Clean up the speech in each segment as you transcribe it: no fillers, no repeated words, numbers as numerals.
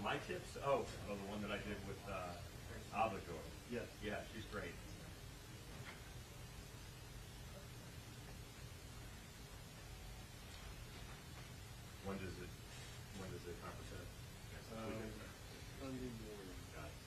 my tips? Oh, the one that I did with Abador. Yes. Yeah, she's great. When does the conference end? Sunday morning. Got it.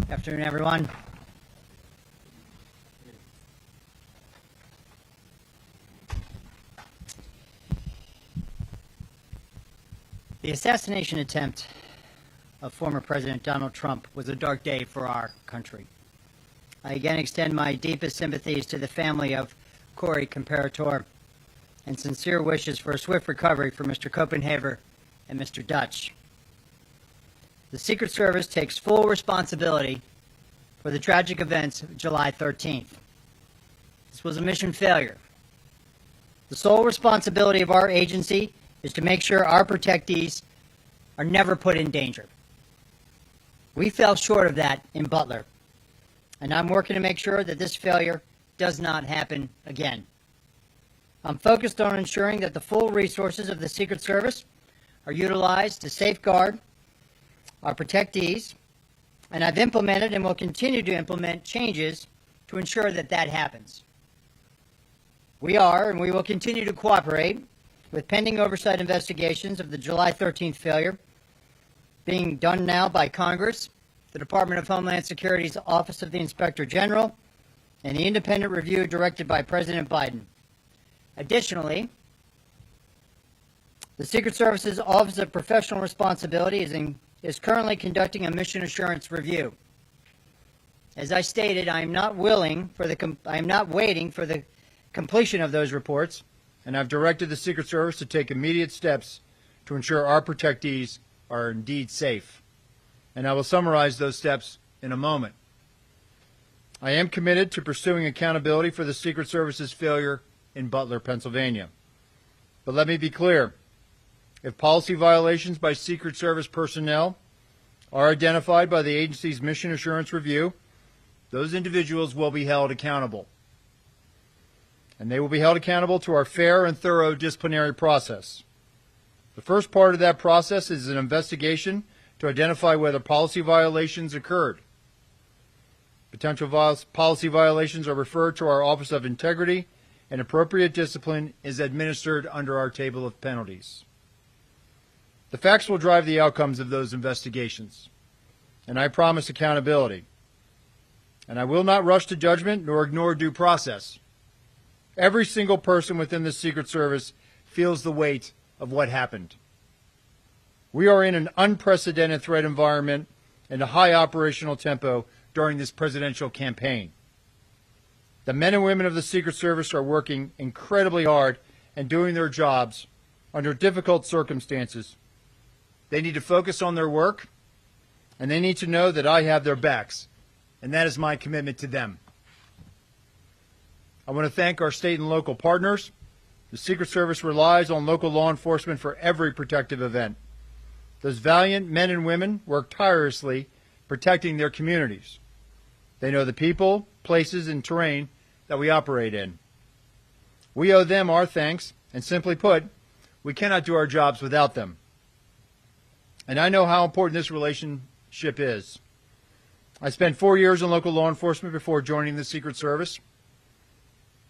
Afternoon, everyone. The assassination attempt of former President Donald Trump was a dark day for our country. I again extend my deepest sympathies to the family of Corey Comparator and sincere wishes for a swift recovery for Mr. Copenhaver and Mr. Dutch. The Secret Service takes full responsibility for the tragic events of July 13th. This was a mission failure. The sole responsibility of our agency is to make sure our protectees are never put in danger. We fell short of that in Butler, and I'm working to make sure that this failure does not happen again. I'm focused on ensuring that the full resources of the Secret Service are utilized to safeguard our protectees, and I've implemented and will continue to implement changes to ensure that that happens. We are and we will continue to cooperate with pending oversight investigations of the July 13th failure being done now by Congress, the Department of Homeland Security's Office of the Inspector General, and the independent review directed by President Biden. Additionally, the Secret Service's Office of Professional Responsibility is currently conducting a mission assurance review. As I stated, I am not waiting for the completion of those reports, and I've directed the Secret Service to take immediate steps to ensure our protectees are indeed safe. And I will summarize those steps in a moment. I am committed to pursuing accountability for the Secret Service's failure in Butler, Pennsylvania. But let me be clear. If policy violations by Secret Service personnel are identified by the agency's mission assurance review, those individuals will be held accountable. And they will be held accountable to our fair and thorough disciplinary process. The first part of that process is an investigation to identify whether policy violations occurred. Potential policy violations are referred to our Office of Integrity, and appropriate discipline is administered under our table of penalties. The facts will drive the outcomes of those investigations, and I promise accountability. And I will not rush to judgment nor ignore due process. Every single person within the Secret Service feels the weight of what happened. We are in an unprecedented threat environment and a high operational tempo during this presidential campaign. The men and women of the Secret Service are working incredibly hard and doing their jobs under difficult circumstances. They need to focus on their work, and they need to know that I have their backs, and that is my commitment to them. I want to thank our state and local partners. The Secret Service relies on local law enforcement for every protective event. Those valiant men and women work tirelessly protecting their communities. They know the people, places, and terrain that we operate in. We owe them our thanks, and simply put, we cannot do our jobs without them. And I know how important this relationship is. I spent 4 years in local law enforcement before joining the Secret Service.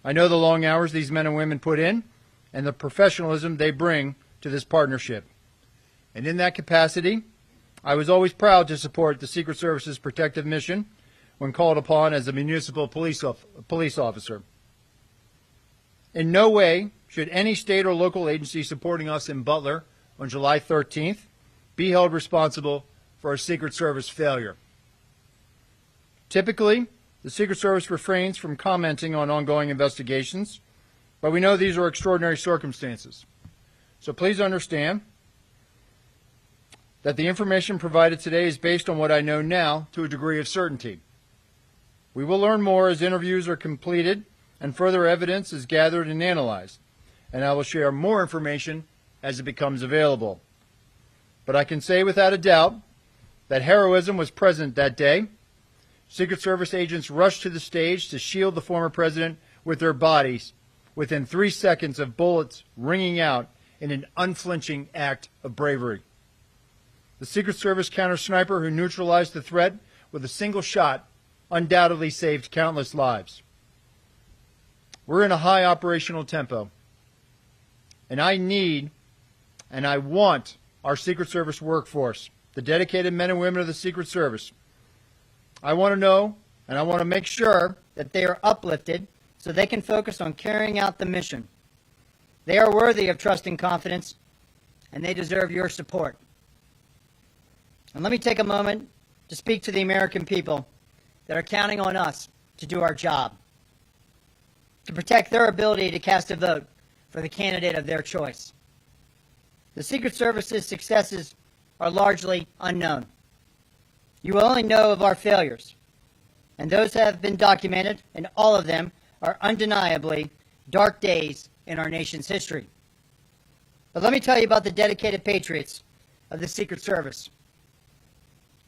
I know the long hours these men and women put in and the professionalism they bring to this partnership. And in that capacity, I was always proud to support the Secret Service's protective mission when called upon as a municipal police officer. In no way should any state or local agency supporting us in Butler on July 13th be held responsible for a Secret Service failure. Typically, the Secret Service refrains from commenting on ongoing investigations, but we know these are extraordinary circumstances. So please understand that the information provided today is based on what I know now to a degree of certainty. We will learn more as interviews are completed and further evidence is gathered and analyzed, and I will share more information as it becomes available. But I can say without a doubt that heroism was present that day. Secret Service agents rushed to the stage to shield the former president with their bodies within 3 seconds of bullets ringing out in an unflinching act of bravery. The Secret Service counter-sniper who neutralized the threat with a single shot undoubtedly saved countless lives. We're in a high operational tempo, and I need and I want our Secret Service workforce, the dedicated men and women of the Secret Service, I want to know and I want to make sure that they are uplifted so they can focus on carrying out the mission. They are worthy of trust and confidence, and they deserve your support. And let me take a moment to speak to the American people that are counting on us to do our job, to protect their ability to cast a vote for the candidate of their choice. The Secret Service's successes are largely unknown. You will only know of our failures, and those have been documented, and all of them are undeniably dark days in our nation's history. But let me tell you about the dedicated patriots of the Secret Service.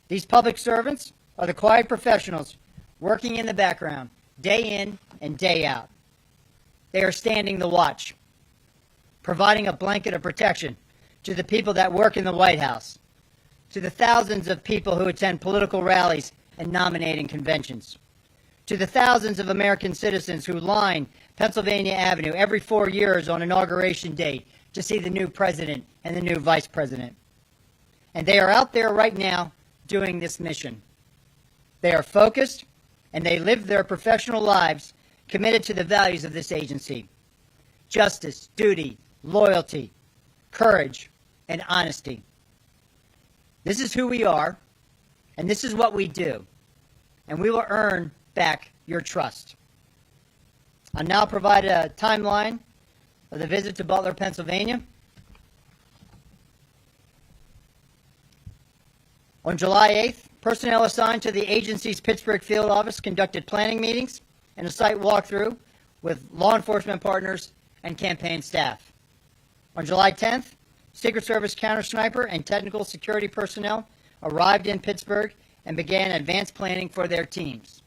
These public servants are the quiet professionals working in the background, day in and day out. They are standing the watch, providing a blanket of protection to the people that work in the White House, to the thousands of people who attend political rallies and nominating conventions, to the thousands of American citizens who line Pennsylvania Avenue every 4 years on Inauguration Day to see the new president and the new vice president. And they are out there right now doing this mission. They are focused, and they live their professional lives committed to the values of this agency: justice, duty, loyalty, courage, and honesty. This is who we are, and this is what we do, and we will earn back your trust. I'll now provide a timeline of the visit to Butler, Pennsylvania. On July 8th, personnel assigned to the agency's Pittsburgh field office conducted planning meetings and a site walkthrough with law enforcement partners and campaign staff. On July 10th, Secret Service counter-sniper and technical security personnel arrived in Pittsburgh and began advanced planning for their teams.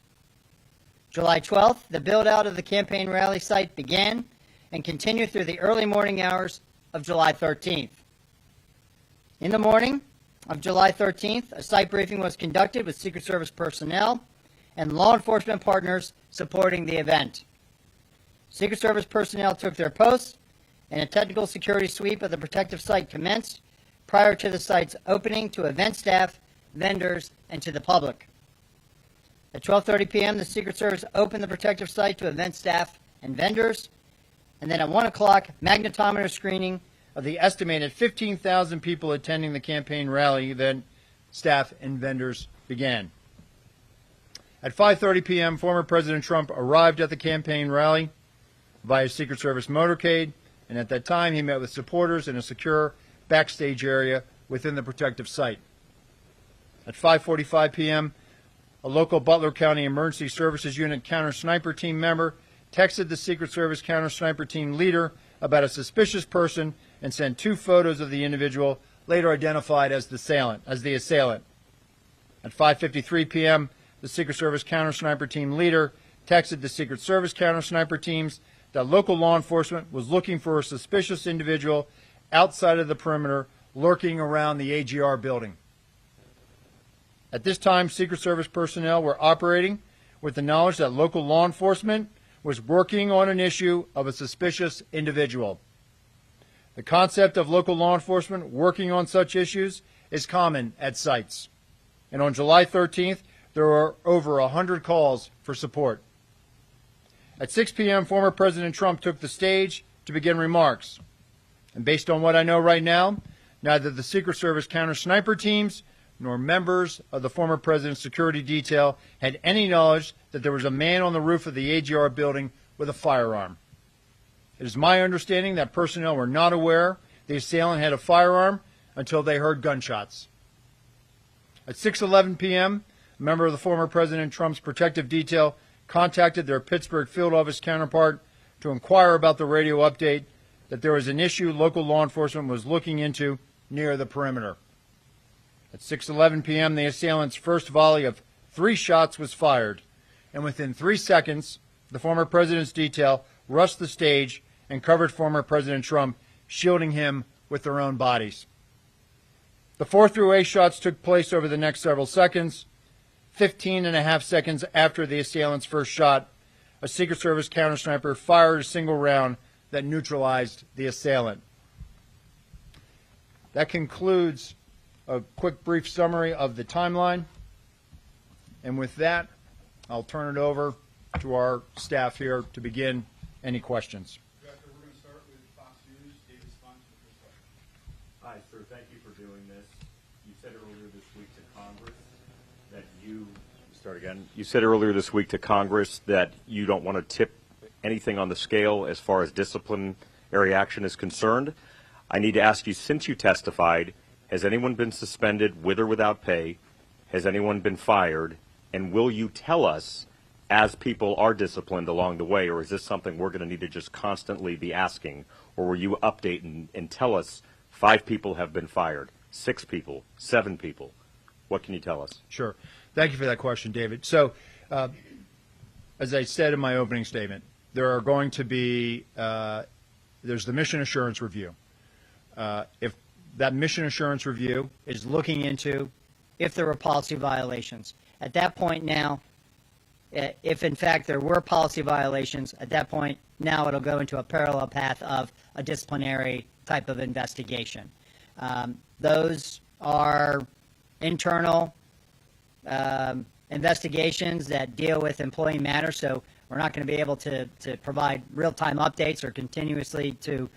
July 12th, the build-out of the campaign rally site began and continued through the early morning hours of July 13th. In the morning of July 13th, a site briefing was conducted with Secret Service personnel and law enforcement partners supporting the event. Secret Service personnel took their posts, and a technical security sweep of the protective site commenced prior to the site's opening to event staff, vendors, and to the public. At 12:30 p.m., the Secret Service opened the protective site to event staff and vendors, and then at 1 o'clock, magnetometer screening of the estimated 15,000 people attending the campaign rally event, staff, and vendors began. At 5:30 p.m., former President Trump arrived at the campaign rally via Secret Service motorcade, and at that time he met with supporters in a secure backstage area within the protective site. At 5:45 p.m., a local Butler County Emergency Services Unit counter-sniper team member texted the Secret Service counter-sniper team leader about a suspicious person and sent 2 photos of the individual, later identified as the assailant. At 5:53 p.m., the Secret Service counter-sniper team leader texted the Secret Service counter-sniper teams that local law enforcement was looking for a suspicious individual outside of the perimeter lurking around the AGR building. At this time, Secret Service personnel were operating with the knowledge that local law enforcement was working on an issue of a suspicious individual. The concept of local law enforcement working on such issues is common at sites. And on July 13th, there were over 100 calls for support. At 6 p.m., former President Trump took the stage to begin remarks. And based on what I know right now, neither the Secret Service counter-sniper teams nor members of the former president's security detail had any knowledge that there was a man on the roof of the AGR building with a firearm. It is my understanding that personnel were not aware the assailant had a firearm until they heard gunshots. At 6:11 p.m., a member of the former President Trump's protective detail contacted their Pittsburgh field office counterpart to inquire about the radio update that there was an issue local law enforcement was looking into near the perimeter. At 6:11 p.m., the assailant's first volley of 3 shots was fired, and within 3 seconds, the former president's detail rushed the stage and covered former President Trump, shielding him with their own bodies. The 4 through 8 shots took place over the next several seconds. 15 and a half seconds after the assailant's first shot, a Secret Service counter-sniper fired a single round that neutralized the assailant. That concludes a quick, brief summary of the timeline. And with that, I'll turn it over to our staff here to begin any questions. Director, we're going to start with Fox News. David Spons with your question. Hi, sir. Thank you for doing this. You said earlier this week to Congress that you start again. You said earlier this week to Congress that you don't want to tip anything on the scale as far as disciplinary action is concerned. I need to ask you, since you testified, has anyone been suspended with or without pay? Has anyone been fired? And will you tell us as people are disciplined along the way, or is this something we're going to need to just constantly be asking? Or will you update and tell us 5 people have been fired, 6 people, 7 people? What can you tell us? Sure. Thank you for that question, David. So, as I said in my opening statement, there are going to be, there's the mission assurance review. If that mission assurance review is looking into if there were policy violations. At that point now, if in fact there were policy violations, at that point now it'll go into a parallel path of a disciplinary type of investigation. Those are internal investigations that deal with employee matters, so we're not going to be able to provide real-time updates or continuously to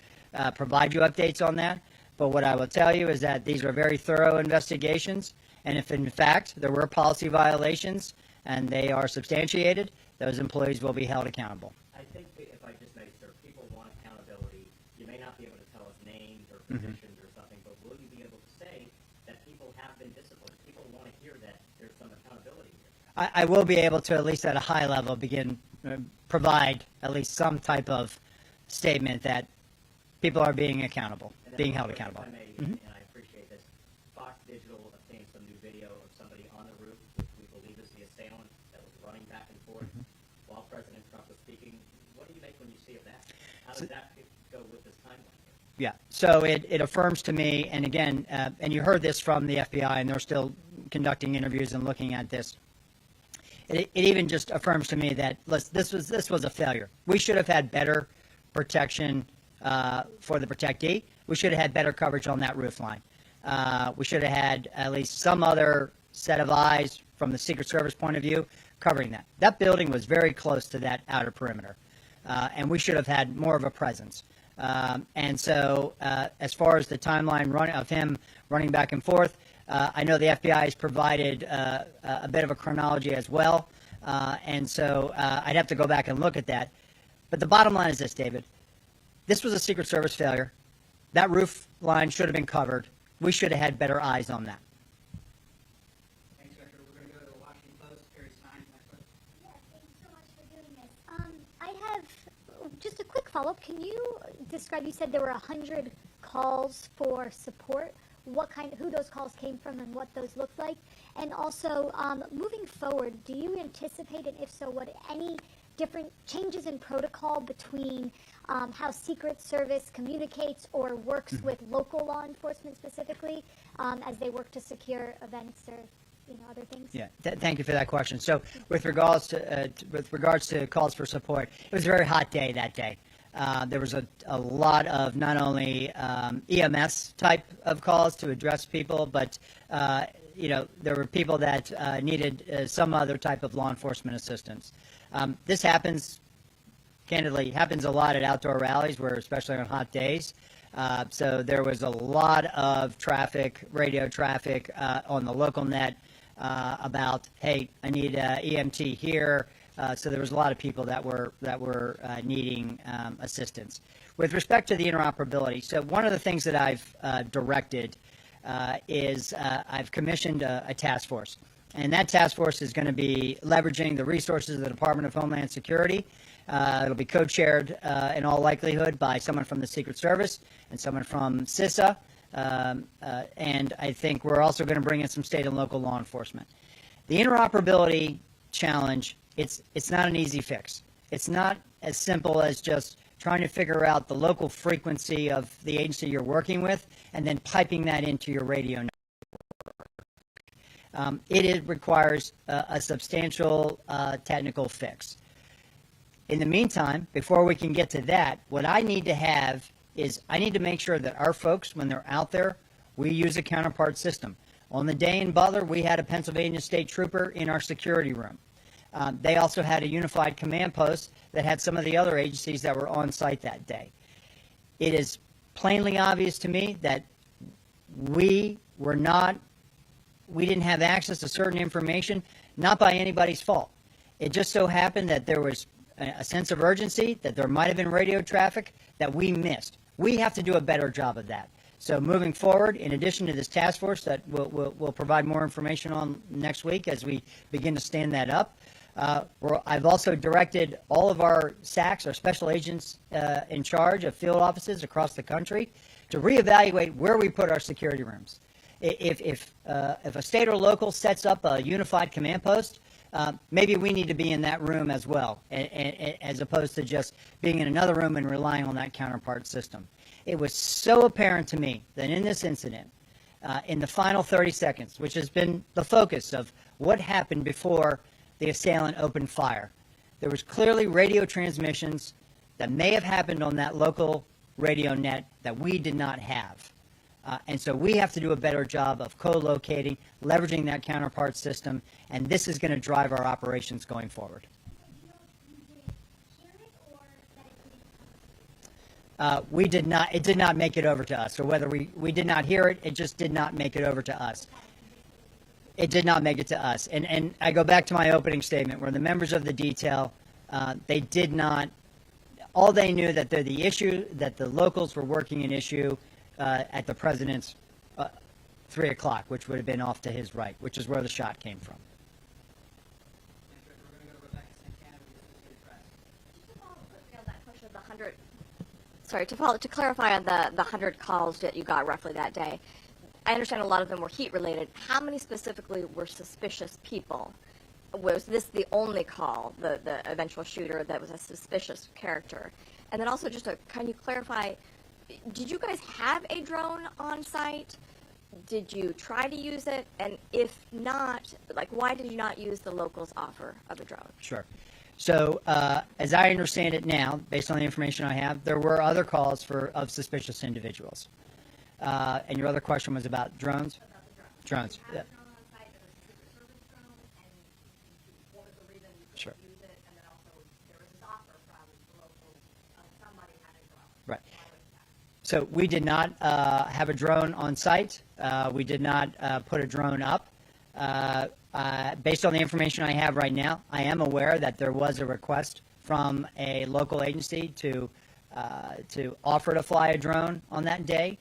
provide you updates on that. But what I will tell you is that these are very thorough investigations, and if in fact there were policy violations and they are substantiated, those employees will be held accountable. I think if I just may, sir, people want accountability. You may not be able to tell us names or positions or something, but will you be able to say that people have been disciplined? People want to hear that there's some accountability here. I will be able to, at least at a high level, begin provide at least some type of statement that people are being accountable, being held accountable. If I may, and I appreciate this, Fox Digital obtained some new video of somebody on the roof, which we believe is the assailant that was running back and forth while President Trump was speaking. What do you make when you see of that? How does that go with this timeline here? Yeah, so it affirms to me, and again, and you heard this from the FBI, and they're still conducting interviews and looking at this. It even just affirms to me that this was a failure. We should have had better protection for the protectee. We should have had better coverage on that roof line. We should have had at least some other set of eyes from the Secret Service point of view covering that. That building was very close to that outer perimeter, and we should have had more of a presence. And so as far as the timeline of him running back and forth, I know the FBI has provided a bit of a chronology as well, and so I'd have to go back and look at that. But the bottom line is this, David. This was a Secret Service failure. That roof line should have been covered. We should have had better eyes on that. Thanks, Director. We're going to go to the Washington Post. Harry Stein, next question. Yeah, thank you so much for doing this. I have just a quick follow-up. Can you describe, you said there were 100 calls for support, who those calls came from and what those looked like? And also, moving forward, do you anticipate, and if so, what any different changes in protocol between how Secret Service communicates or works with local law enforcement specifically as they work to secure events or other things? Yeah, thank you for that question. So with regards to calls for support, it was a very hot day that day. There was a lot of not only EMS type of calls to address people, but there were people that needed some other type of law enforcement assistance. This happens a lot at outdoor rallies, where especially on hot days. So there was a lot of traffic, radio traffic on the local net about, hey, I need EMT here. So there was a lot of people that were needing assistance. With respect to the interoperability, so one of the things that I've directed is I've commissioned a task force. And that task force is going to be leveraging the resources of the Department of Homeland Security. It'll be co-chaired in all likelihood by someone from the Secret Service and someone from CISA. And I think we're also going to bring in some state and local law enforcement. The interoperability challenge, it's not an easy fix. It's not as simple as just trying to figure out the local frequency of the agency you're working with and then piping that into your radio network. It requires a substantial technical fix. In the meantime, before we can get to that, what I need to have is I need to make sure that our folks, when they're out there, we use a counterpart system. On the day in Butler, we had a Pennsylvania State Trooper in our security room. They also had a unified command post that had some of the other agencies that were on site that day. It is plainly obvious to me that we didn't have access to certain information, not by anybody's fault. It just so happened that there was a sense of urgency, that there might have been radio traffic that we missed. We have to do a better job of that. So moving forward, in addition to this task force that we'll provide more information on next week as we begin to stand that up, I've also directed all of our SACs, our special agents in charge of field offices across the country, to reevaluate where we put our security rooms. If a state or local sets up a unified command post, maybe we need to be in that room as well, as opposed to just being in another room and relying on that counterpart system. It was so apparent to me that in this incident, in the final 30 seconds, which has been the focus of what happened before the assailant opened fire, there was clearly radio transmissions that may have happened on that local radio net that we did not have. And so we have to do a better job of co-locating, leveraging that counterpart system, and this is going to drive our operations going forward. We did not, it did not make it over to us. So whether we did not hear it, it just did not make it over to us. It did not make it to us. And I go back to my opening statement where the members of the detail, they did not, all they knew that the issue, that the locals were working an issue at the president's 3 o'clock, which would have been off to his right, which is where the shot came from. We're going to go to Rebecca Santana with the Associated Press. Just to follow quickly on that question of the 100, to clarify on the 100 calls that you got roughly that day, I understand a lot of them were heat related. How many specifically were suspicious people? Was this the only call, the eventual shooter, that was a suspicious character? And then also can you clarify, did you guys have a drone on site? Did you try to use it? And if not, why did you not use the locals' offer of a drone? Sure. So as I understand it now, based on the information I have, there were other calls of suspicious individuals. And your other question was about drones? About the drone. Drones. You Yeah. had a drone on site that was a Secret Service drone, and what was the reason you Sure. couldn't use it? And then also, there was this offer from the locals of somebody had a drone. Right. Why was that? So we did not have a drone on site. We did not put a drone up. Based on the information I have right now, I am aware that there was a request from a local agency to offer to fly a drone on that day.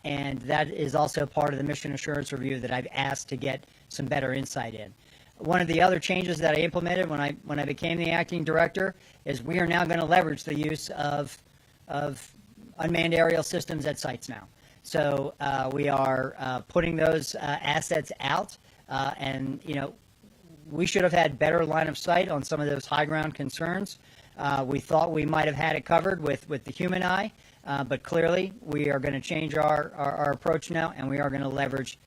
And that is also part of the mission assurance review that I've asked to get some better insight in. One of the other changes that I implemented when I became the acting director is we are now going to leverage the use of unmanned aerial systems at sites now. So we are putting those assets out, and we should have had better line of sight on some of those high ground concerns. We thought we might have had it covered with the human eye. But clearly, we are going to change our approach now, and we are going to leverage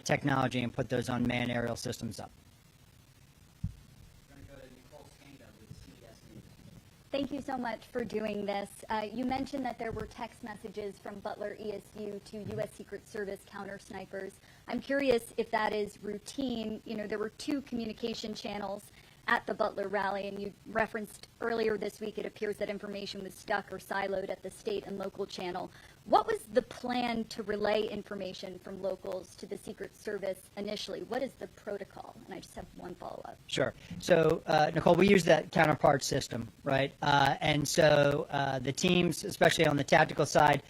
technology and put those unmanned aerial systems up. We're going to go to Nicole Skanda with CBS News. Thank you so much for doing this. You mentioned that there were text messages from Butler ESU to U.S. Secret Service counter snipers. I'm curious if that is routine. There were 2 communication channels at the Butler rally, and you referenced earlier this week it appears that information was stuck or siloed at the state and local channel. What was the plan to relay information from locals to the Secret Service initially? What is the protocol? And I just have one follow-up. Sure. So, Nicole, we use that counterpart system, right? And so the teams, especially on the tactical side,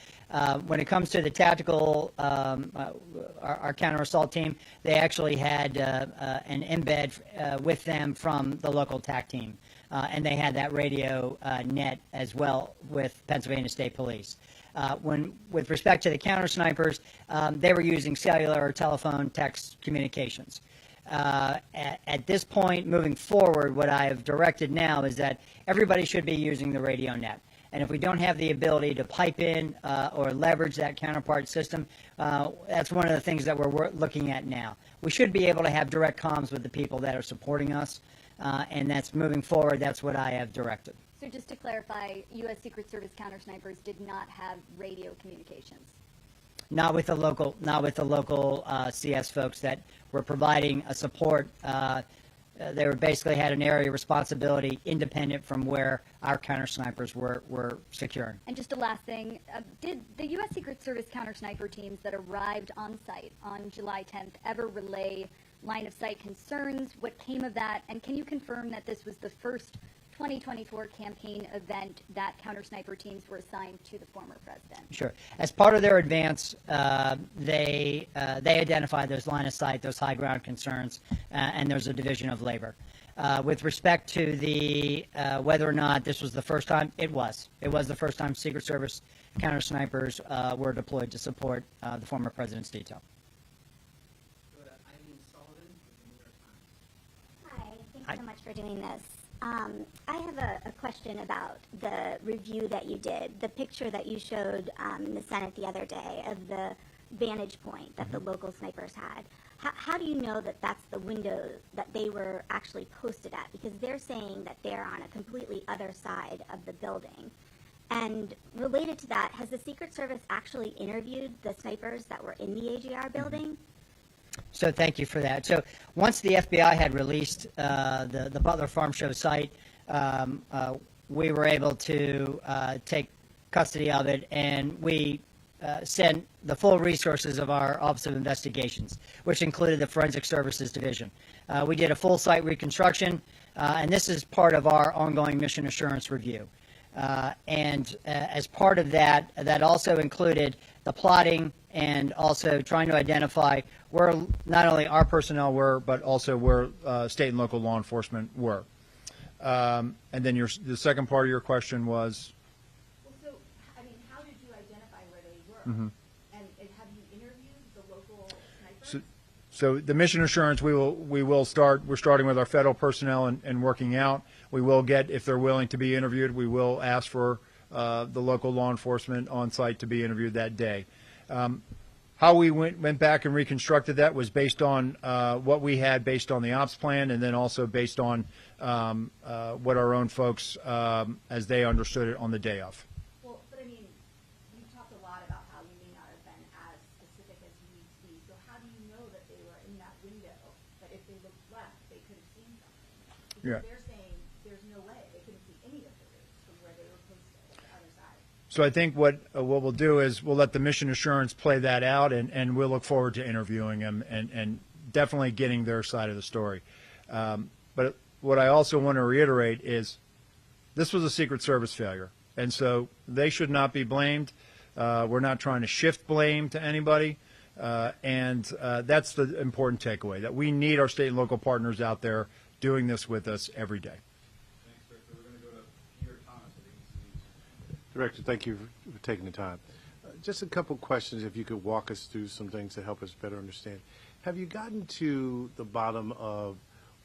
when it comes to the tactical, our counter-assault team, they actually had an embed with them from the local TAC team. And they had that radio net as well with Pennsylvania State Police. With respect to the counter snipers, they were using cellular or telephone text communications. At this point, moving forward, what I have directed now is that everybody should be using the radio net. And if we don't have the ability to pipe in or leverage that counterpart system, that's one of the things that we're looking at now. We should be able to have direct comms with the people that are supporting us, and that's moving forward. That's what I have directed. So just to clarify, U.S. Secret Service counter snipers did not have radio communications. not with the local CS folks that were providing a support. They were basically had an area of responsibility independent from where our counter snipers were securing. And just a last thing, did the U.S. Secret Service counter sniper teams that arrived on site on July 10th ever relay line of sight concerns? What came of that? And can you confirm that this was the first 2024 campaign event that counter sniper teams were assigned to the former president? Sure. As part of their advance, they identified those line of sight, those high ground concerns, and there's a division of labor. With respect to the whether or not this was the first time, it was. It was the first time Secret Service counter snipers were deployed to support the former president's detail. Go to Eileen Sullivan with the New York Times. Hi, thanks so much for doing this. I have a question about the review that you did, the picture that you showed in the Senate the other day of the vantage point that the local snipers had. How do you know that that's the window that they were actually posted at? Because they're saying that they're on a completely other side of the building. And related to that, has the Secret Service actually interviewed the snipers that were in the AGR building? So thank you for that. So once the FBI had released the Butler Farm Show site, we were able to take custody of it, and we sent the full resources of our Office of Investigations, which included the Forensic Services Division. We did a full site reconstruction, and this is part of our ongoing mission assurance review. And as part of that, that also included the plotting and also trying to identify where not only our personnel were, but also where state and local law enforcement were. And then the second part of your question was? Well, so, I mean, how did you identify where they were? Mm-hmm. And have you interviewed the local snipers? So the mission assurance, we're starting with our federal personnel and working out. We will get, if they're willing to be interviewed, we will ask for the local law enforcement on site to be interviewed that day. How we went back and reconstructed that was based on what we had based on the ops plan, and then also based on what our own folks, as they understood it on the day of. Well, but I mean, you talked a lot about how you may not have been as specific as you need to be. So how do you know that they were in that window, that if they looked left, they could have seen something? Because Yeah. they're saying there's no way. They couldn't see any of the roofs from where they were posted at the other side. So I think what we'll do is we'll let the mission assurance play that out, and we'll look forward to interviewing them and definitely getting their side of the story. But what I also want to reiterate is this was a Secret Service failure, and so they should not be blamed. We're not trying to shift blame to anybody, and that's the important takeaway, that we need our state and local partners out there doing this with us every day. Thanks, Director. We're going to go to Peter Thomas at ABC News. Director, thank you for taking the time. Just a couple questions, if you could walk us through some things to help us better understand. Have you gotten to the bottom of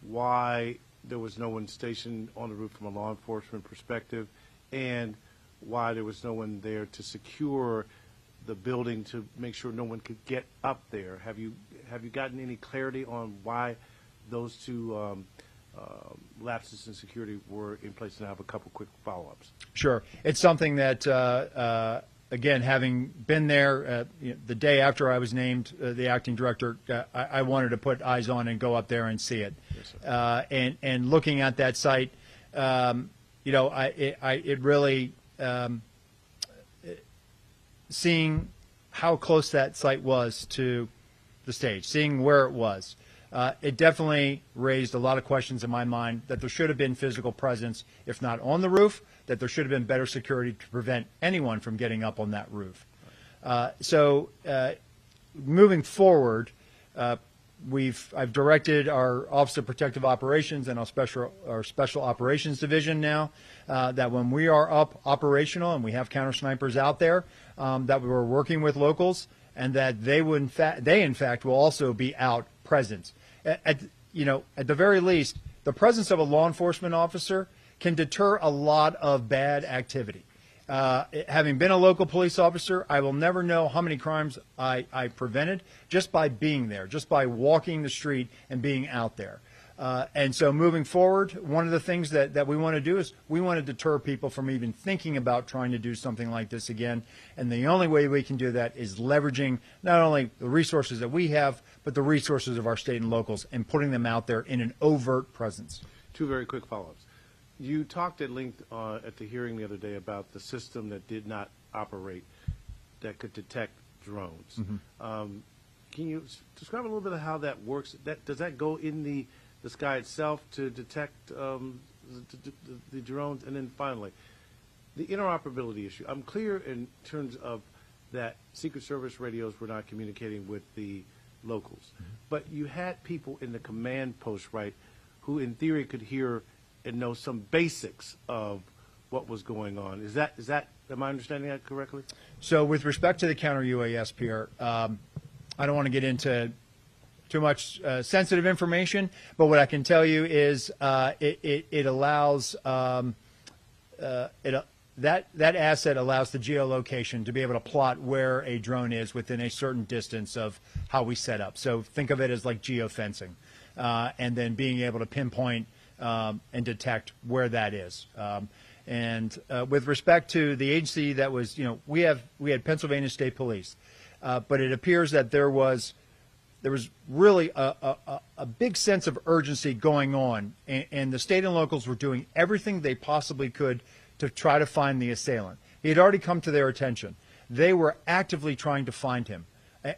why there was no one stationed on the roof from a law enforcement perspective, and why there was no one there to secure the building to make sure no one could get up there? Have you gotten any clarity on why those two lapses in security were in place? And I have a couple quick follow-ups. Sure. It's something that, again, having been there the day after I was named the acting director, I wanted to put eyes on and go up there and see it. Yes, sir. And looking at that site, it really, seeing how close that site was to the stage, seeing where it was, it definitely raised a lot of questions in my mind that there should have been physical presence, if not on the roof, that there should have been better security to prevent anyone from getting up on that roof. So moving forward, I've directed our Office of Protective Operations and our Special Operations Division now that when we are up operational and we have counter snipers out there, that we were working with locals, and that they in fact will also be out present. At the very least, the presence of a law enforcement officer can deter a lot of bad activity. Having been a local police officer, I will never know how many crimes I prevented just by being there, just by walking the street and being out there. And so moving forward, one of the things that we want to do is we want to deter people from even thinking about trying to do something like this again. And the only way we can do that is leveraging not only the resources that we have, but the resources of our state and locals and putting them out there in an overt presence. Two very quick follow-ups. You talked at length at the hearing the other day about the system that did not operate that could detect drones. Can you describe a little bit of how that works? Does that go in the sky itself to detect the drones? And then finally, the interoperability issue. I'm clear in terms of that Secret Service radios were not communicating with the locals. But you had people in the command post, right, who in theory could hear and know some basics of what was going on. Is that am I understanding that correctly? So with respect to the counter UAS, Pierre, I don't want to get into too much sensitive information, but what I can tell you is it allows that asset allows the geolocation to be able to plot where a drone is within a certain distance of how we set up. So think of it as like geofencing, and then being able to pinpoint and detect where that is. And with respect to the agency that was, we had Pennsylvania State Police, but it appears that there was really a big sense of urgency going on, and the state and locals were doing everything they possibly could to try to find the assailant. He had already come to their attention. They were actively trying to find him,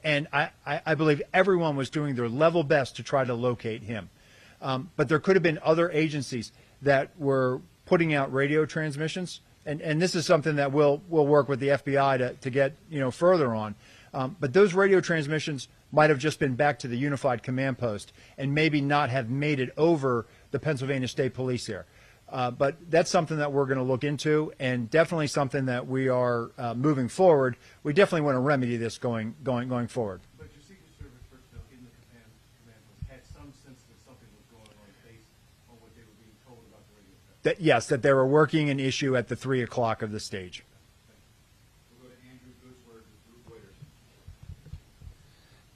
and I believe everyone was doing their level best to try to locate him. But there could have been other agencies that were putting out radio transmissions, and this is something that we'll work with the FBI to get further on. But those radio transmissions might have just been back to the unified command post and maybe not have made it over the Pennsylvania State Police here. But that's something that we're going to look into, and definitely something that we are moving forward. We definitely want to remedy this going forward. But your Secret Service personnel in the command post had some sense that something was going on based on what they were being told about the radio test. Yes, that they were working an issue at the 3 o'clock of the stage. We'll go to Andrew Goodsworth with Group Waiters.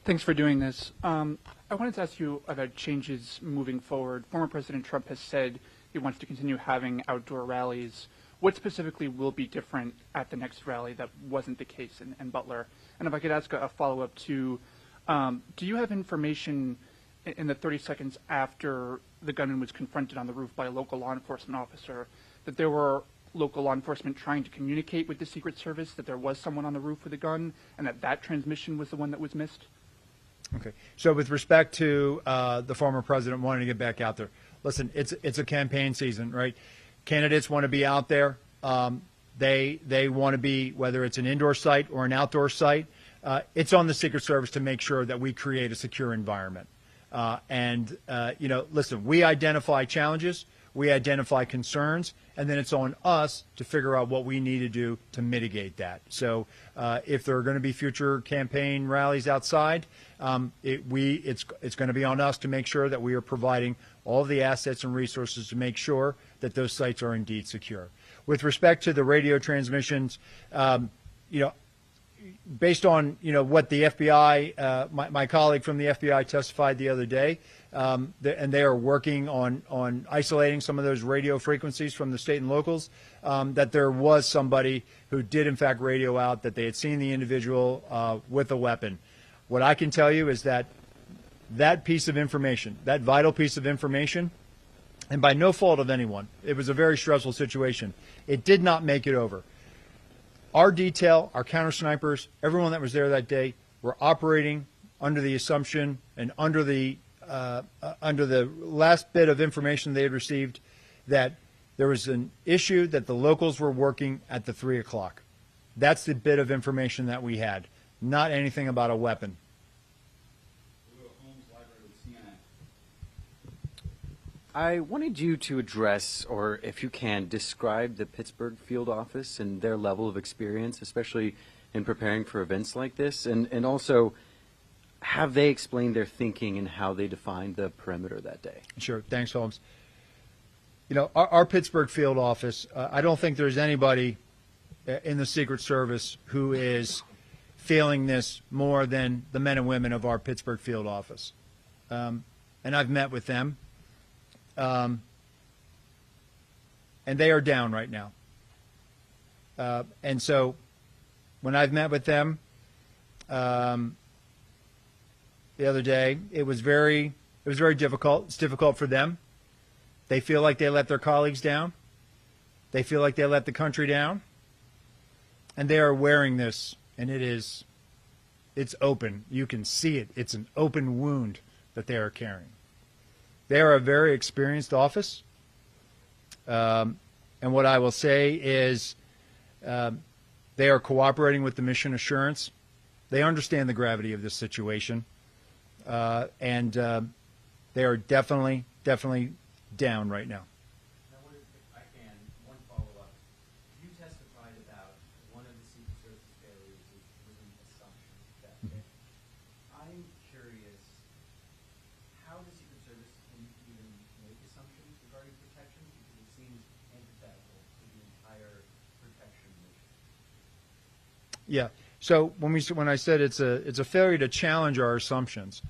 Thanks for doing this. I wanted to ask you about changes moving forward. Former President Trump has said he wants to continue having outdoor rallies. What specifically will be different at the next rally that wasn't the case in Butler? And if I could ask a follow-up to, do you have information in the 30 seconds after the gunman was confronted on the roof by a local law enforcement officer that there were local law enforcement trying to communicate with the Secret Service that there was someone on the roof with a gun and that transmission was the one that was missed? Okay. So with respect to the former president wanting to get back out there, listen, it's a campaign season, right? Candidates want to be out there. They want to be, whether it's an indoor site or an outdoor site, it's on the Secret Service to make sure that we create a secure environment. Listen, we identify challenges, we identify concerns, and then it's on us to figure out what we need to do to mitigate that. So if there are going to be future campaign rallies outside, it's going to be on us to make sure that we are providing all the assets and resources to make sure that those sites are indeed secure. With respect to the radio transmissions, based on what the FBI, my colleague from the FBI testified the other day, and they are working on isolating some of those radio frequencies from the state and locals, that there was somebody who did in fact radio out that they had seen the individual with a weapon. What I can tell you is that piece of information, that vital piece of information, and by no fault of anyone, it was a very stressful situation. It did not make it over. Our detail, our counter snipers, everyone that was there that day, were operating under the assumption and under the last bit of information they had received that there was an issue that the locals were working at the 3 o'clock. That's the bit of information that we had, not anything about a weapon. We'll go to Holmes Library with CNN. I wanted you to address, or if you can, describe the Pittsburgh field office and their level of experience, especially in preparing for events like this, and also have they explained their thinking and how they defined the perimeter that day? Sure. Thanks, Holmes. Our Pittsburgh field office, I don't think there's anybody in the Secret Service who is feeling this more than the men and women of our Pittsburgh field office. And I've met with them. and they are down right now. And so when I've met with them the other day, it was very difficult. It's difficult for them. They feel like they let their colleagues down. They feel like they let the country down. And they are wearing this, and it's open. You can see it. It's an open wound that they are carrying. They are a very experienced office. And what I will say is they are cooperating with the mission assurance. They understand the gravity of this situation. And they are definitely down right now. Now, if I can, one follow-up. You testified about one of the Secret Service failures was an assumption that day. I'm curious how the Secret Service can even make assumptions regarding protection, because it seems antithetical to the entire protection mission. Yeah. So when I said it's a failure to challenge our assumptions,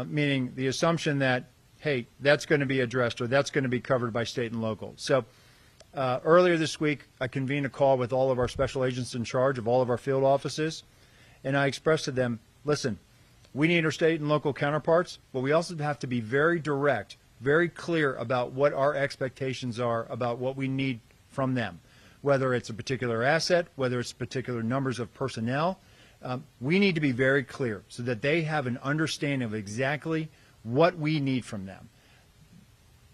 meaning the assumption that, hey, that's going to be addressed or that's going to be covered by state and local. So earlier this week, I convened a call with all of our special agents in charge of all of our field offices, and I expressed to them, listen, we need our state and local counterparts, but we also have to be very direct, very clear about what our expectations are about what we need from them, whether it's a particular asset, whether it's particular numbers of personnel. We need to be very clear so that they have an understanding of exactly what we need from them.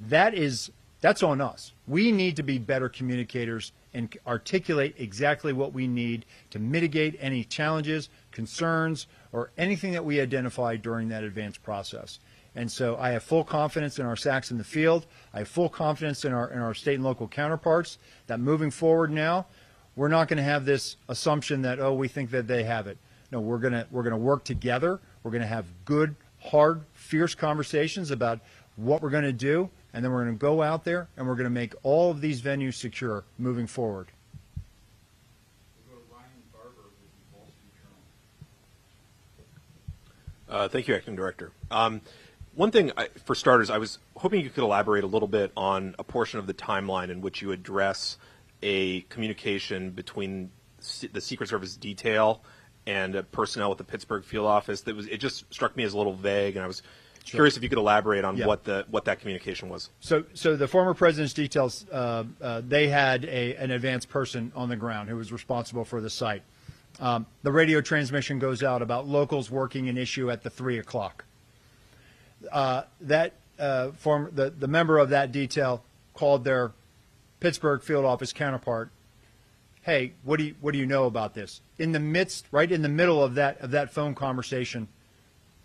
That's on us. We need to be better communicators and articulate exactly what we need to mitigate any challenges, concerns, or anything that we identify during that advanced process. And so I have full confidence in our SACs in the field. I have full confidence in our state and local counterparts that moving forward now, we're not going to have this assumption that, oh, we think that they have it. No, we're going to work together. We're going to have good, hard, fierce conversations about what we're going to do, and then we're going to go out there and we're going to make all of these venues secure moving forward. We'll go to Ryan Barber with the Wall Street Journal. Thank you, Acting Director. One thing, for starters, I was hoping you could elaborate a little bit on a portion of the timeline in which you address a communication between the Secret Service detail and personnel at the Pittsburgh field office. It just struck me as a little vague, and I was curious if you could elaborate on what that communication was. So the former president's details, they had an advanced person on the ground who was responsible for the site. The radio transmission goes out about locals working an issue at the 3 o'clock. The member of that detail called their Pittsburgh field office counterpart. Hey, what do you know about this? In the middle of that phone conversation,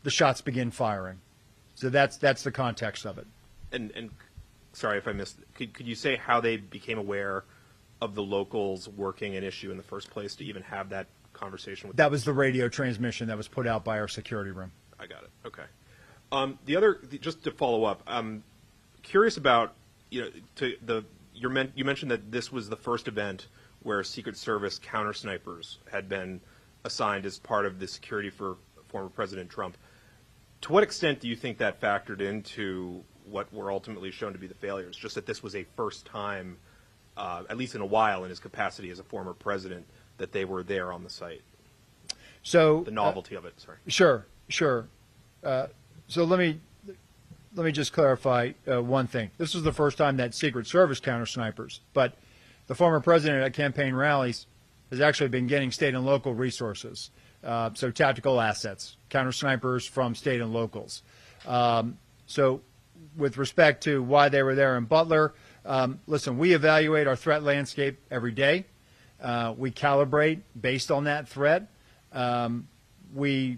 the shots begin firing. So that's the context of it. And sorry if I missed. Could you say how they became aware of the locals working an issue in the first place to even have that conversation with them? That was the radio transmission that was put out by our security room. I got it. Okay. Just to follow up, I'm curious about you mentioned that this was the first event where Secret Service counter snipers had been assigned as part of the security for former President Trump. To what extent do you think that factored into what were ultimately shown to be the failures? Just that this was a first time, at least in a while, in his capacity as a former president, that they were there on the site. So the novelty of it. Sorry. Sure. So let me just clarify one thing. This was the first time that Secret Service counter snipers, but the former president at campaign rallies has actually been getting state and local resources. So tactical assets, counter snipers from state and locals. So with respect to why they were there in Butler, listen, we evaluate our threat landscape every day. We calibrate based on that threat. We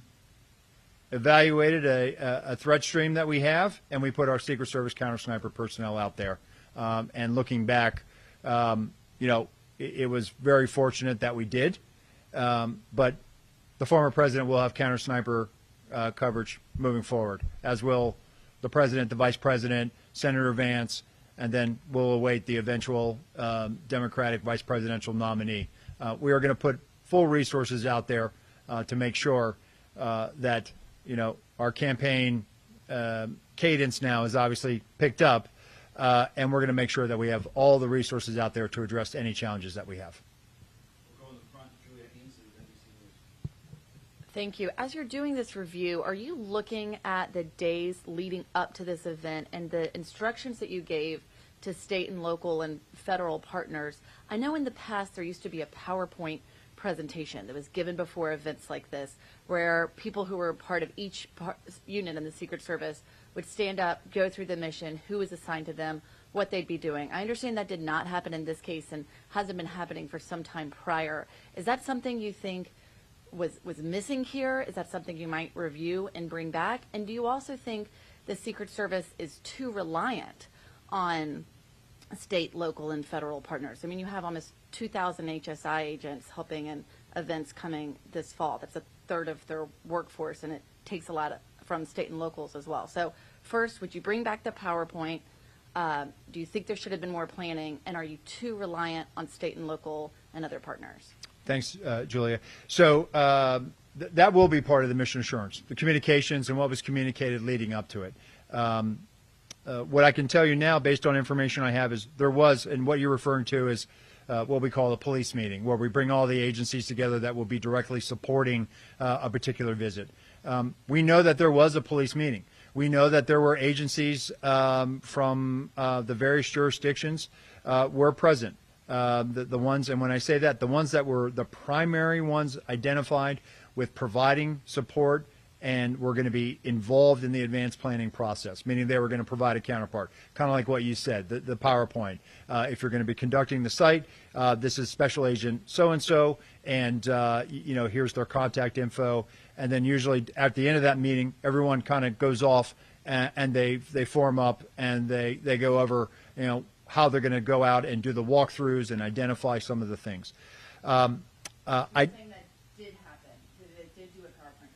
evaluated a threat stream that we have, and we put our Secret Service counter sniper personnel out there. And looking back, it was very fortunate that we did. But the former president will have counter sniper coverage moving forward, as will the president, the vice president, Senator Vance, and then we'll await the eventual Democratic vice presidential nominee. We are going to put full resources out there to make sure that our campaign cadence now is obviously picked up, and we're going to make sure that we have all the resources out there to address any challenges that we have. We'll go in the front, Julia Ainsley with NBC News. Thank you. As you're doing this review, are you looking at the days leading up to this event and the instructions that you gave to state and local and federal partners? I know in the past there used to be a PowerPoint presentation that was given before events like this, where people who were part of each unit in the Secret Service would stand up, go through the mission, who was assigned to them, what they'd be doing. I understand that did not happen in this case and hasn't been happening for some time prior. Is that something you think was missing here? Is that something you might review and bring back? And do you also think the Secret Service is too reliant on state, local, and federal partners? I mean, you have almost 2,000 HSI agents helping in events coming this fall. That's a third of their workforce, and it takes a lot from state and locals as well. So first, would you bring back the PowerPoint? Do you think there should have been more planning? And are you too reliant on state and local and other partners? Thanks, Julia. So that will be part of the mission assurance, the communications and what was communicated leading up to it. What I can tell you now, based on information I have, is there was, and what you're referring to is what we call a police meeting, where we bring all the agencies together that will be directly supporting a particular visit. We know that there was a police meeting. We know that there were agencies from the various jurisdictions were present. The ones, and when I say that, the ones that were the primary ones identified with providing support and were going to be involved in the advanced planning process, meaning they were going to provide a counterpart, kind of like what you said, the PowerPoint. If you're going to be conducting the site, this is Special Agent so-and-so, and here's their contact info. And then usually at the end of that meeting, everyone kind of goes off and they form up and they go over, how they're going to go out and do the walkthroughs and identify some of the things.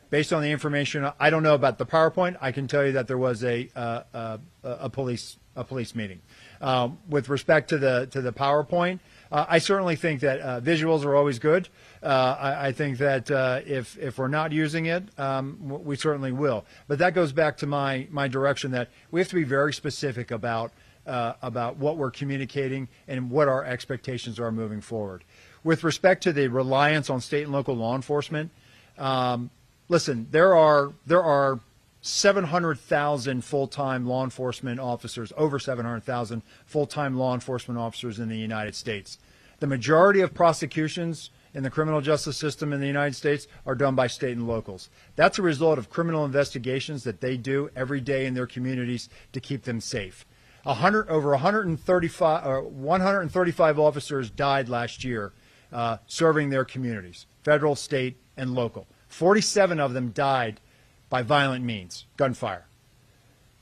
Based on the information, I don't know about the PowerPoint. I can tell you that there was a police meeting. With respect to the PowerPoint, I certainly think that visuals are always good. I think that if we're not using it, we certainly will. But that goes back to my direction that we have to be very specific about what we're communicating and what our expectations are moving forward. With respect to the reliance on state and local law enforcement, listen, there are 700,000 full-time law enforcement officers, over 700,000 full-time law enforcement officers in the United States. The majority of prosecutions in the criminal justice system in the United States are done by state and locals. That's a result of criminal investigations that they do every day in their communities to keep them safe. Over 135 officers died last year serving their communities, federal, state, and local. 47 of them died by violent means, gunfire.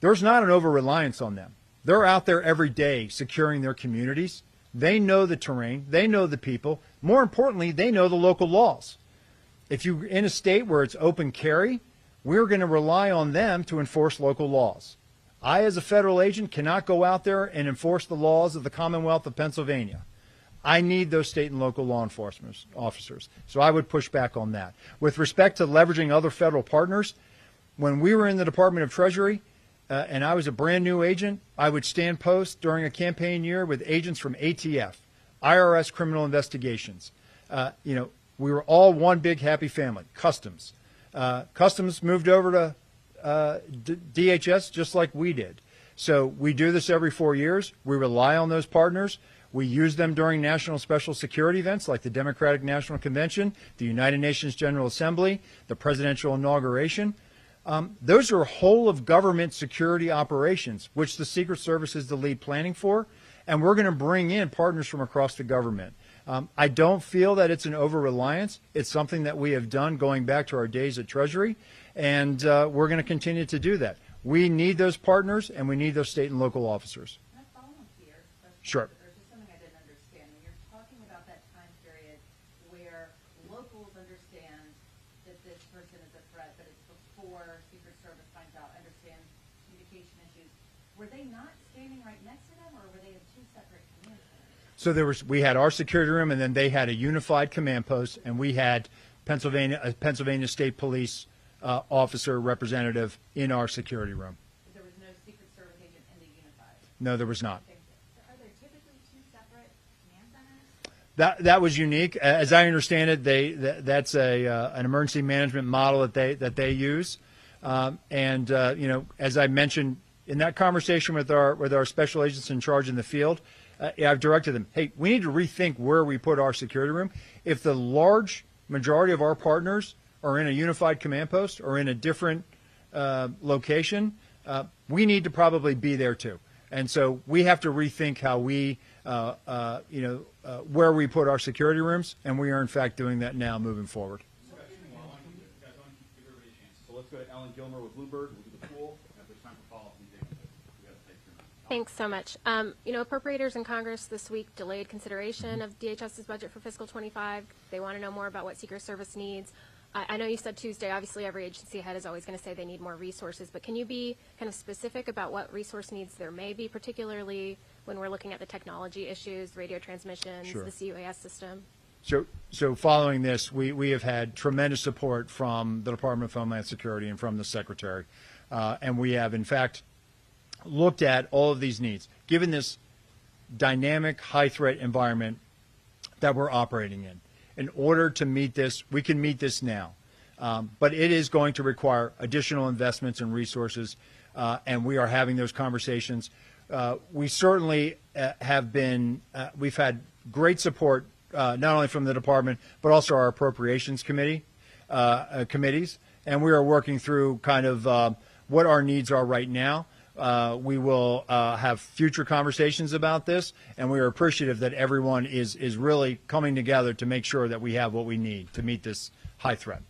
There's not an over-reliance on them. They're out there every day securing their communities. They know the terrain. They know the people. More importantly, they know the local laws. If you're in a state where it's open carry, we're going to rely on them to enforce local laws. I, as a federal agent, cannot go out there and enforce the laws of the Commonwealth of Pennsylvania. I need those state and local law enforcement officers. So I would push back on that. With respect to leveraging other federal partners, when we were in the Department of Treasury and I was a brand new agent, I would stand post during a campaign year with agents from ATF, IRS Criminal Investigations. We were all one big happy family. Customs. Customs moved over to DHS just like we did. So we do this every 4 years. We rely on those partners. We use them during national special security events like the Democratic National Convention, the United Nations General Assembly, the presidential inauguration. Those are whole of government security operations, which the Secret Service is the lead planning for, and we're going to bring in partners from across the government. I don't feel that it's an over-reliance. It's something that we have done going back to our days at Treasury, and we're going to continue to do that. We need those partners, and we need those state and local officers. Can I follow up here? Sure. There's just something I didn't understand. When you're talking about that time period where locals understand that this person is a threat, but it's before Secret Service finds out, understands communication issues, were they not standing right next to them, or were they in two separate command centers? So we had our security room, and then they had a unified command post, and we had a Pennsylvania State Police officer representative in our security room. There was no Secret Service agent in the unified? No, there was not. Are there typically two separate command centers? That was unique. As I understand it, that's an emergency management model that they use. As I mentioned in that conversation with our special agents in charge in the field, I've directed them, hey, we need to rethink where we put our security room. If the large majority of our partners are in a unified command post or in a different location, we need to probably be there too. And so we have to rethink how we, where we put our security rooms, and we are in fact doing that now moving forward. So let's go to Ellen Gilmer with Bloomberg. We'll do the pool. And if there's time for follow-up, we can take your Thanks so much. Appropriators in Congress this week delayed consideration of DHS's budget for fiscal 25. They want to know more about what Secret Service needs. I know you said Tuesday, obviously every agency head is always going to say they need more resources, but can you be kind of specific about what resource needs there may be, particularly when we're looking at the technology issues, radio transmissions, Sure. the CUAS system? So following this, we have had tremendous support from the Department of Homeland Security and from the Secretary. And we have, in fact, looked at all of these needs. Given this dynamic, high-threat environment that we're operating in order to meet this, we can meet this now. But it is going to require additional investments and resources, and we are having those conversations. We certainly we've had great support not only from the department, but also our appropriations committees, and we are working through kind of what our needs are right now. We will have future conversations about this, and we are appreciative that everyone is really coming together to make sure that we have what we need to meet this high threat.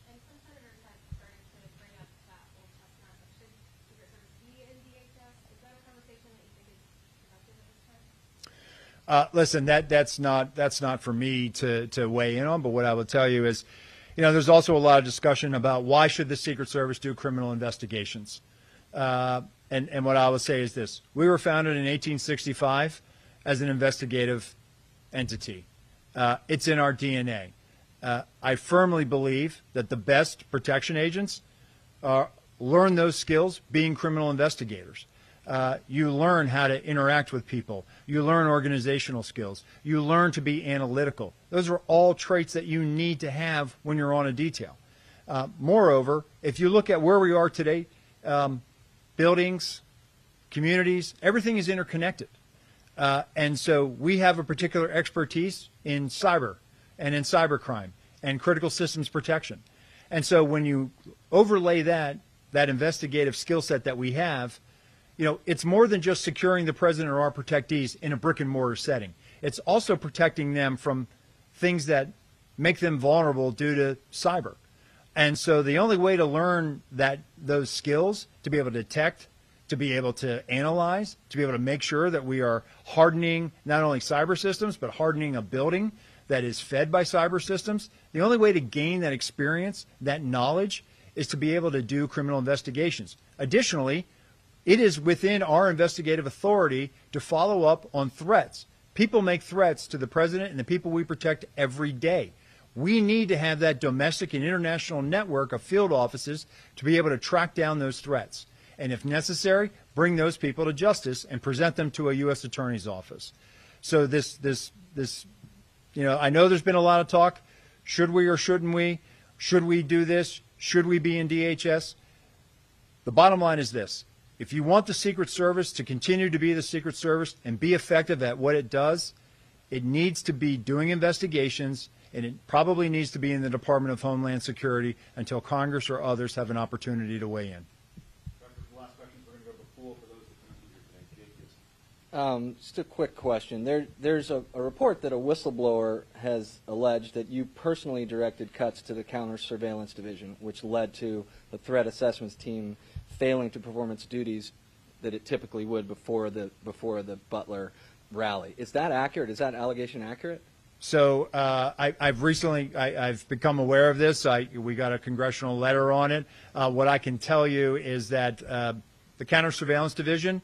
And some senators have started to bring up that old chestnut of should Secret Service be in DHS. Is that a conversation that you think is productive at this time? Listen, that's not for me to weigh in on, but what I will tell you is, there's also a lot of discussion about why should the Secret Service do criminal investigations. And what I will say is this. We were founded in 1865 as an investigative entity. It's in our DNA. I firmly believe that the best protection agents learn those skills being criminal investigators. You learn how to interact with people. You learn organizational skills. You learn to be analytical. Those are all traits that you need to have when you're on a detail. Moreover, if you look at where we are today, buildings, communities, everything is interconnected. And so we have a particular expertise in cyber and in cybercrime and critical systems protection. And so when you overlay that investigative skill set that we have, it's more than just securing the president or our protectees in a brick and mortar setting. It's also protecting them from things that make them vulnerable due to cyber. And so the only way to learn those skills, to be able to detect, to be able to analyze, to be able to make sure that we are hardening not only cyber systems, but hardening a building that is fed by cyber systems, the only way to gain that experience, that knowledge, is to be able to do criminal investigations. Additionally, it is within our investigative authority to follow up on threats. People make threats to the president and the people we protect every day. We need to have that domestic and international network of field offices to be able to track down those threats. And if necessary, bring those people to justice and present them to a U.S. Attorney's Office. So I know there's been a lot of talk. Should we or shouldn't we? Should we do this? Should we be in DHS? The bottom line is this. If you want the Secret Service to continue to be the Secret Service and be effective at what it does, it needs to be doing investigations, and it probably needs to be in the Department of Homeland Security until Congress or others have an opportunity to weigh in. Doctor, for the last questions, we're going to go to the pool for those that couldn't be here today. Jake, please. Just a quick question. There's a report that a whistleblower has alleged that you personally directed cuts to the counter-surveillance division, which led to the threat assessments team failing to perform its duties that it typically would before the Butler rally. Is that accurate? Is that allegation accurate? So I've become aware of this. We got a congressional letter on it. What I can tell you is that the counter-surveillance division,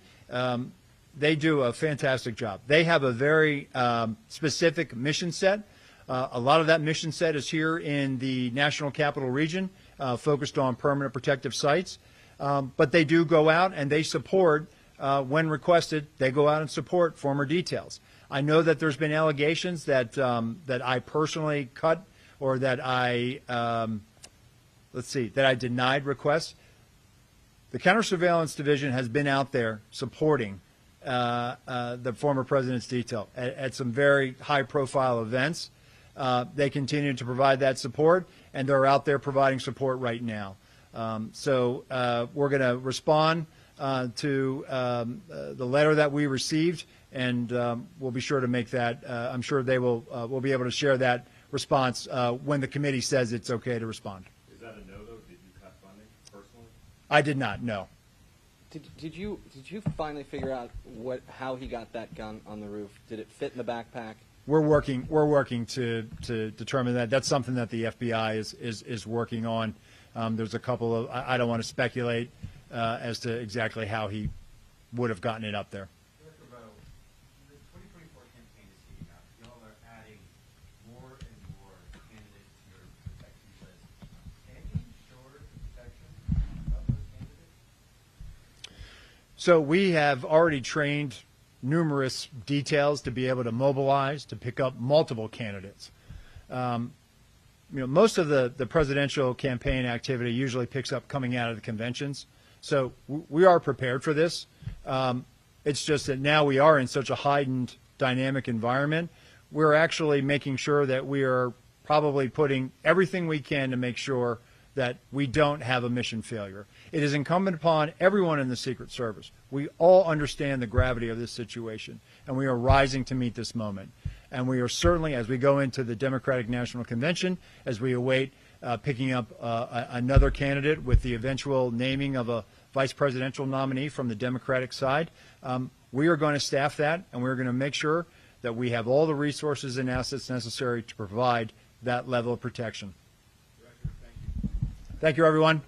they do a fantastic job. They have a very specific mission set. A lot of that mission set is here in the National Capital Region, focused on permanent protective sites. But they do go out and they support when requested, they go out and support former details. I know that there's been allegations that that I personally cut or that I that I denied requests. The Counter-Surveillance Division has been out there supporting the former president's detail at some very high-profile events. They continue to provide that support, and they're out there providing support right now. So we're going to respond to the letter that we received, and we'll be sure to make that. I'm sure they will. We'll be able to share that response when the committee says it's okay to respond. Is that a no, though? Did you cut funding personally? I did not. No. Did you finally figure out how he got that gun on the roof? Did it fit in the backpack? We're working to determine that. That's something that the FBI is working on. There's a couple of, I don't want to speculate as to exactly how he would have gotten it up there. Director Rowe, the 2024 campaign is heating up. Y'all are adding more and more candidates to your protection list. Can you ensure the protection of those candidates? So we have already trained numerous details to be able to mobilize, to pick up multiple candidates. Most of the presidential campaign activity usually picks up coming out of the conventions. So we are prepared for this. It's just that now we are in such a heightened dynamic environment. We're actually making sure that we are probably putting everything we can to make sure that we don't have a mission failure. It is incumbent upon everyone in the Secret Service. We all understand the gravity of this situation, and we are rising to meet this moment. And we are certainly, as we go into the Democratic National Convention, as we await picking up another candidate with the eventual naming of a vice presidential nominee from the Democratic side, we are going to staff that, and we're going to make sure that we have all the resources and assets necessary to provide that level of protection. Thank you, everyone.